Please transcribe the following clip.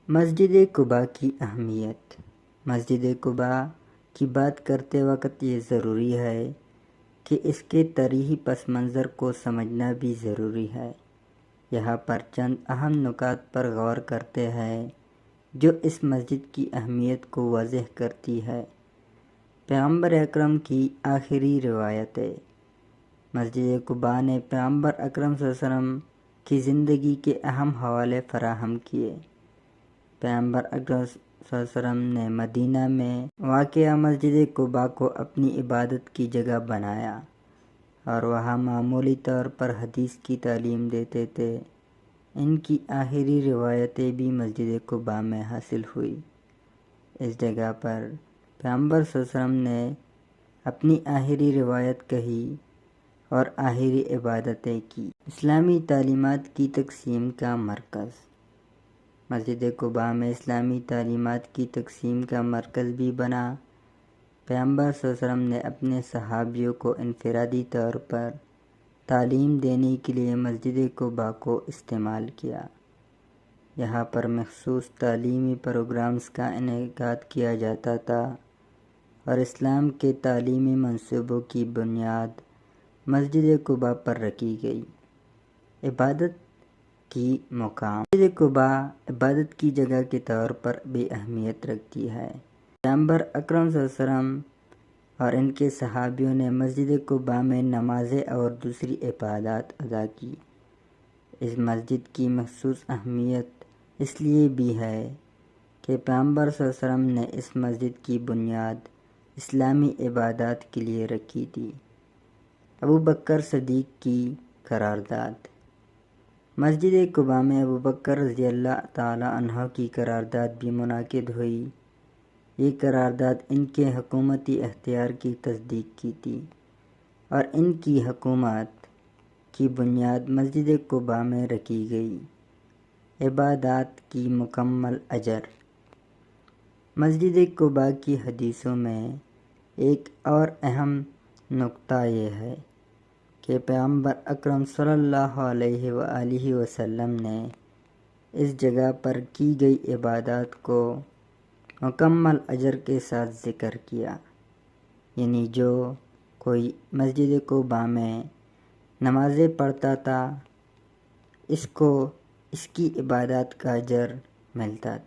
مسجد قباء کی اہمیت۔ مسجد قباء کی بات کرتے وقت یہ ضروری ہے کہ اس کے تاریخی پس منظر کو سمجھنا بھی ضروری ہے۔ یہاں پر چند اہم نکات پر غور کرتے ہیں جو اس مسجد کی اہمیت کو واضح کرتی ہے۔ پیغمبر اکرم کی آخری روایتیں۔ مسجد قباء نے پیغمبر اکرم صلی اللہ علیہ وسلم کی زندگی کے اہم حوالے فراہم کیے۔ پیغمبر اکرم صلی اللہ علیہ وسلم نے مدینہ میں واقع مسجد قباء کو اپنی عبادت کی جگہ بنایا اور وہاں معمولی طور پر حدیث کی تعلیم دیتے تھے۔ ان کی آخری روایتیں بھی مسجد قباء میں حاصل ہوئی۔ اس جگہ پر پیغمبر صلی اللہ علیہ وسلم نے اپنی آخری روایت کہی اور آخری عبادتیں کی۔ اسلامی تعلیمات کی تقسیم کا مرکز۔ مسجد قباء میں اسلامی تعلیمات کی تقسیم کا مرکز بھی بنا۔ پیغمبر صلی اللہ علیہ وسلم نے اپنے صحابیوں کو انفرادی طور پر تعلیم دینے کے لیے مسجد قباء کو استعمال کیا۔ یہاں پر مخصوص تعلیمی پروگرامز کا انعقاد کیا جاتا تھا اور اسلام کے تعلیمی منصوبوں کی بنیاد مسجد قباء پر رکھی گئی۔ عبادت کی مقام۔ مسجد قباء عبادت کی جگہ کے طور پر بھی اہمیت رکھتی ہے۔ پیغمبر اکرم صلی اللہ علیہ وسلم اور ان کے صحابیوں نے مسجد قباء میں نمازیں اور دوسری عبادات ادا کی۔ اس مسجد کی مخصوص اہمیت اس لیے بھی ہے کہ پیغمبر صلی اللہ علیہ وسلم نے اس مسجد کی بنیاد اسلامی عبادات کے لیے رکھی تھی۔ ابوبکر صدیق کی قرارداد۔ مسجد قباء میں ابوبکر رضی اللہ تعالی عنہ کی قرارداد بھی منعقد ہوئی۔ یہ قرارداد ان کے حکومتی اختیار کی تصدیق کی تھی اور ان کی حکومت کی بنیاد مسجد قباء میں رکھی گئی۔ عبادات کی مکمل اجر۔ مسجد قباء کی حدیثوں میں ایک اور اہم نکتہ یہ ہے کہ پیغمبر اکرم صلی اللہ علیہ وآلہ وسلم نے اس جگہ پر کی گئی عبادات کو مکمل اجر کے ساتھ ذکر کیا، یعنی جو کوئی مسجد قباء میں نمازیں پڑھتا تھا اس کو اس کی عبادات کا اجر ملتا تھا۔